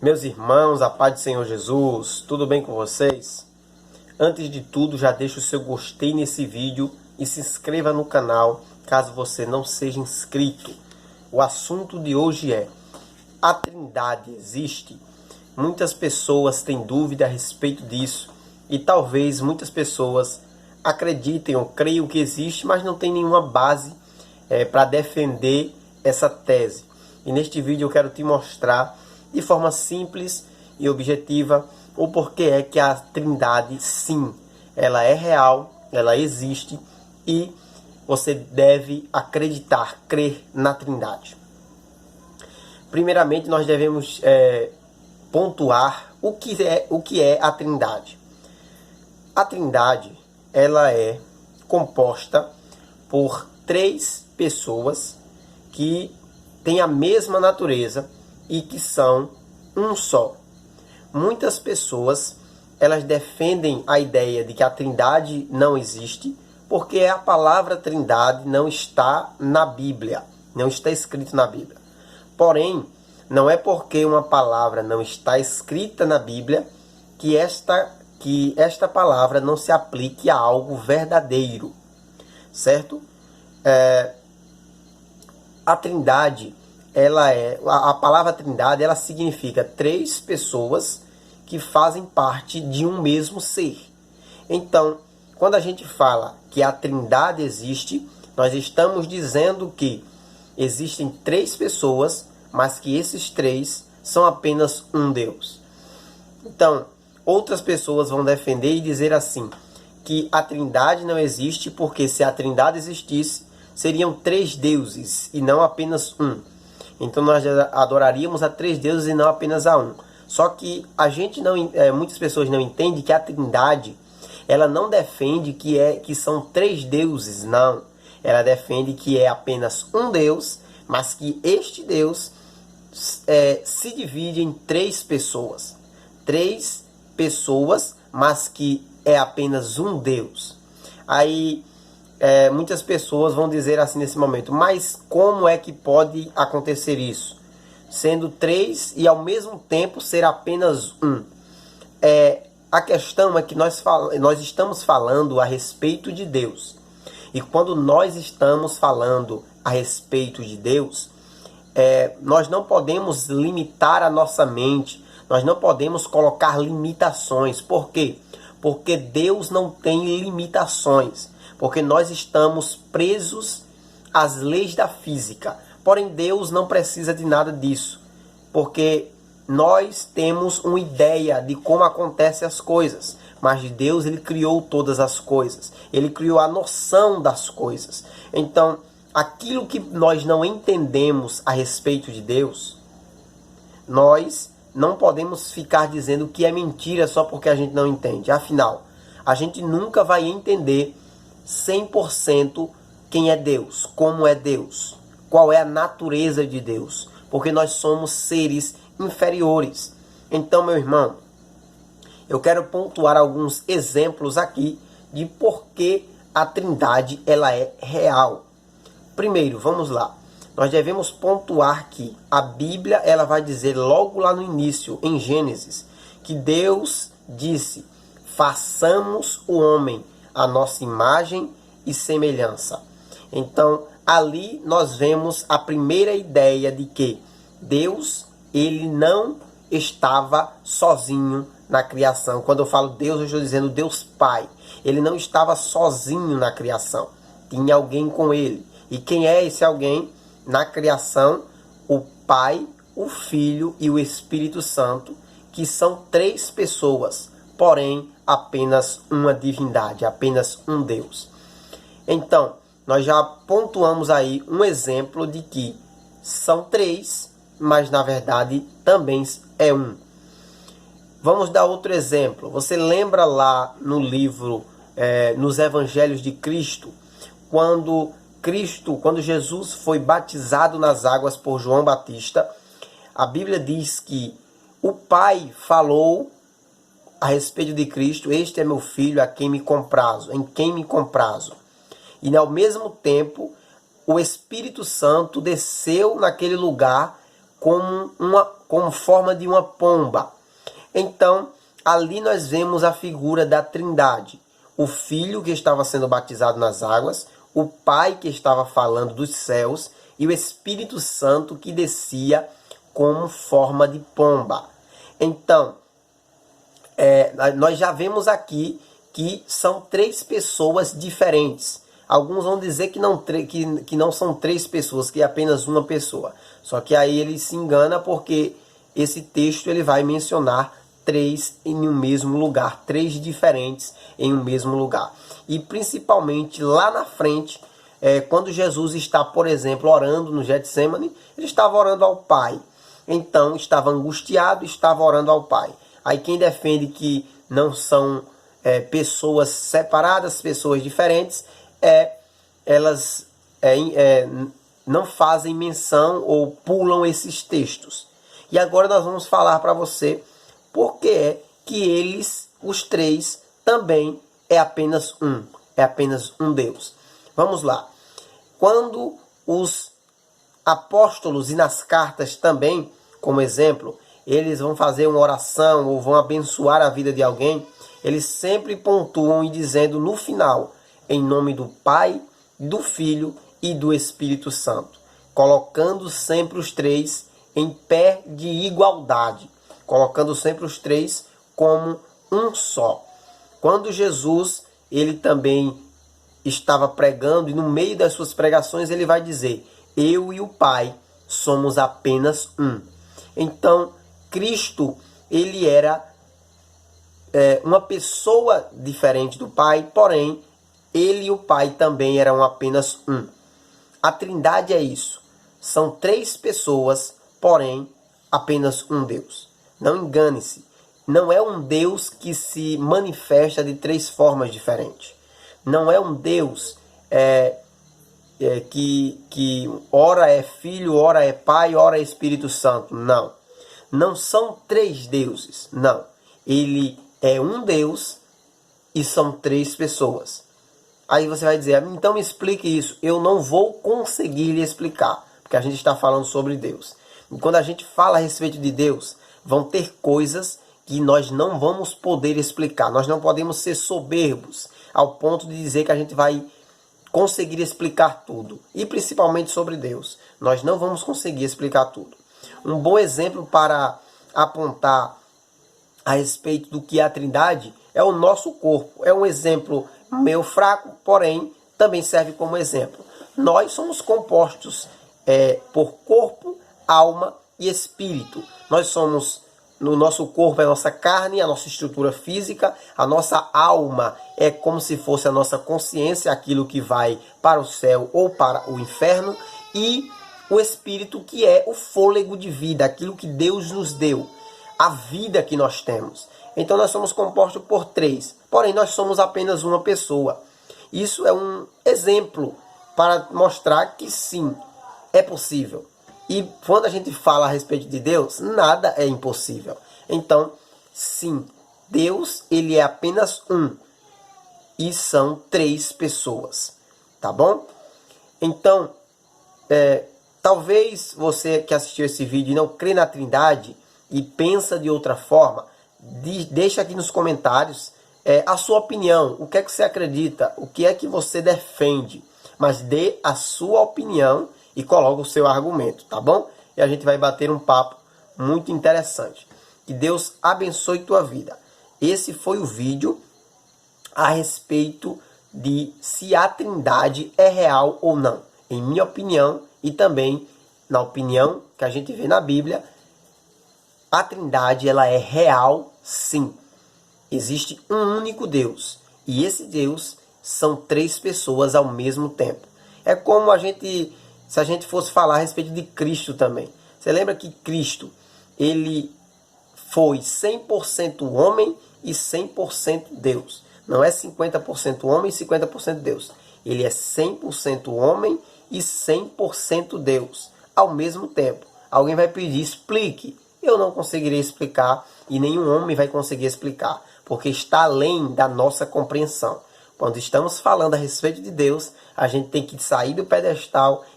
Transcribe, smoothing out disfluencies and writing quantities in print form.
Meus irmãos, a paz do Senhor Jesus, tudo bem com vocês? Antes de tudo, já deixa o seu gostei nesse vídeo e se inscreva no canal, caso você não seja inscrito. O assunto de hoje é: a Trindade existe? Muitas pessoas têm dúvida a respeito disso e talvez muitas pessoas acreditem ou creiam que existe, mas não tem nenhuma base para defender essa tese. E neste vídeo eu quero te mostrar de forma simples e objetiva o porquê é que a Trindade, sim, ela é real, ela existe e você deve acreditar, crer na Trindade. Primeiramente, nós devemos pontuar o que é a Trindade. A Trindade, ela é composta por três pessoas que têm a mesma natureza e que são um só. Muitas pessoas, elas defendem a ideia de que a Trindade não existe, porque a palavra Trindade não está na Bíblia, não está escrito na Bíblia. Porém, não é porque uma palavra não está escrita na Bíblia que esta palavra não se aplique a algo verdadeiro, certo? A Trindade, a palavra Trindade, ela significa três pessoas que fazem parte de um mesmo ser. Então, quando a gente fala que a Trindade existe, nós estamos dizendo que existem três pessoas, mas que esses três são apenas um Deus. Então, outras pessoas vão defender e dizer assim, que a Trindade não existe porque se a Trindade existisse, seriam três deuses e não apenas um. Então nós adoraríamos a três deuses e não apenas a um. Só que muitas pessoas não entendem que a Trindade, ela não defende que são três deuses, não. Ela defende que é apenas um Deus, mas que este Deus se divide em três pessoas. Três pessoas, mas que é apenas um Deus. Aí muitas pessoas vão dizer assim nesse momento, mas como é que pode acontecer isso? Sendo três e ao mesmo tempo ser apenas um. A questão é que nós estamos falando a respeito de Deus. E quando nós estamos falando a respeito de Deus, nós não podemos limitar a nossa mente, nós não podemos colocar limitações. Por quê? Porque Deus não tem limitações. Porque nós estamos presos às leis da física. Porém, Deus não precisa de nada disso. Porque nós temos uma ideia de como acontecem as coisas. Mas Deus, ele criou todas as coisas. Ele criou a noção das coisas. Então, aquilo que nós não entendemos a respeito de Deus, nós não podemos ficar dizendo que é mentira só porque a gente não entende. Afinal, a gente nunca vai entender 100% quem é Deus, como é Deus, qual é a natureza de Deus, porque nós somos seres inferiores. Então, meu irmão, eu quero pontuar alguns exemplos aqui de por que a Trindade ela é real. Primeiro, vamos lá. Nós devemos pontuar que a Bíblia ela vai dizer logo lá no início, em Gênesis, que Deus disse: façamos o homem a nossa imagem e semelhança. Então, ali nós vemos a primeira ideia de que Deus, ele não estava sozinho na criação. Quando eu falo Deus, eu estou dizendo Deus Pai. Ele não estava sozinho na criação. Tinha alguém com ele. E quem é esse alguém? Na criação, o Pai, o Filho e o Espírito Santo, que são três pessoas, porém apenas uma divindade, apenas um Deus. Então, nós já pontuamos aí um exemplo de que são três, mas na verdade também é um. Vamos dar outro exemplo. Você lembra lá no livro, nos Evangelhos de Cristo, quando Jesus foi batizado nas águas por João Batista, a Bíblia diz que o Pai falou a respeito de Cristo: este é meu filho a quem me comprazo, em quem me comprazo. E ao mesmo tempo, o Espírito Santo desceu naquele lugar como forma de uma pomba. Então, ali nós vemos a figura da Trindade. O Filho que estava sendo batizado nas águas, o Pai que estava falando dos céus e o Espírito Santo que descia como forma de pomba. Então, nós já vemos aqui que são três pessoas diferentes. Alguns vão dizer que não são três pessoas, que é apenas uma pessoa. Só que aí ele se engana porque esse texto ele vai mencionar três em um mesmo lugar, três diferentes em um mesmo lugar. E principalmente lá na frente, quando Jesus está, por exemplo, orando no Getsemane, ele estava orando ao Pai. Então estava angustiado, estava orando ao Pai. Aí quem defende que não são pessoas separadas, pessoas diferentes, elas não fazem menção ou pulam esses textos. E agora nós vamos falar para você por que é que eles, os três, também é apenas um Deus. Vamos lá. Quando os apóstolos, e nas cartas também, como exemplo, eles vão fazer uma oração ou vão abençoar a vida de alguém, eles sempre pontuam e dizendo no final, em nome do Pai, do Filho e do Espírito Santo, colocando sempre os três em pé de igualdade, colocando sempre os três como um só. Quando Jesus, ele também estava pregando, e no meio das suas pregações ele vai dizer, eu e o Pai somos apenas um. Então, Cristo, ele era uma pessoa diferente do Pai, porém, ele e o Pai também eram apenas um. A Trindade é isso. São três pessoas, porém, apenas um Deus. Não engane-se. Não é um Deus que se manifesta de três formas diferentes. Não é um Deus que ora é Filho, ora é Pai, ora é Espírito Santo. Não. Não são três deuses. Não. Ele é um Deus e são três pessoas. Aí você vai dizer, então me explique isso. Eu não vou conseguir lhe explicar, porque a gente está falando sobre Deus. E quando a gente fala a respeito de Deus, vão ter coisas que nós não vamos poder explicar. Nós não podemos ser soberbos ao ponto de dizer que a gente vai conseguir explicar tudo. E principalmente sobre Deus. Nós não vamos conseguir explicar tudo. Um bom exemplo para apontar a respeito do que é a Trindade é o nosso corpo. É um exemplo meio fraco, porém também serve como exemplo. Nós somos compostos por corpo, alma e espírito. Nós somos, no nosso corpo é a nossa carne, a nossa estrutura física, a nossa alma é como se fosse a nossa consciência, aquilo que vai para o céu ou para o inferno, e o espírito, que é o fôlego de vida, aquilo que Deus nos deu, a vida que nós temos. Então nós somos compostos por três, porém nós somos apenas uma pessoa. Isso é um exemplo para mostrar que sim, é possível. E quando a gente fala a respeito de Deus, nada é impossível. Então, sim, Deus, ele é apenas um. E são três pessoas. Tá bom? Então, talvez você que assistiu esse vídeo e não crê na Trindade e pensa de outra forma, deixa aqui nos comentários a sua opinião. O que é que você acredita? O que é que você defende? Mas dê a sua opinião e coloque o seu argumento, tá bom? E a gente vai bater um papo muito interessante. Que Deus abençoe tua vida. Esse foi o vídeo a respeito de se a Trindade é real ou não. Em minha opinião e também na opinião que a gente vê na Bíblia, a Trindade ela é real, sim. Existe um único Deus. E esse Deus são três pessoas ao mesmo tempo. É como se a gente fosse falar a respeito de Cristo também. Você lembra que Cristo, ele foi 100% homem e 100% Deus. Não é 50% homem e 50% Deus. Ele é 100% homem e 100% Deus. Ao mesmo tempo. Alguém vai pedir, explique. Eu não conseguirei explicar e nenhum homem vai conseguir explicar. Porque está além da nossa compreensão. Quando estamos falando a respeito de Deus, a gente tem que sair do pedestal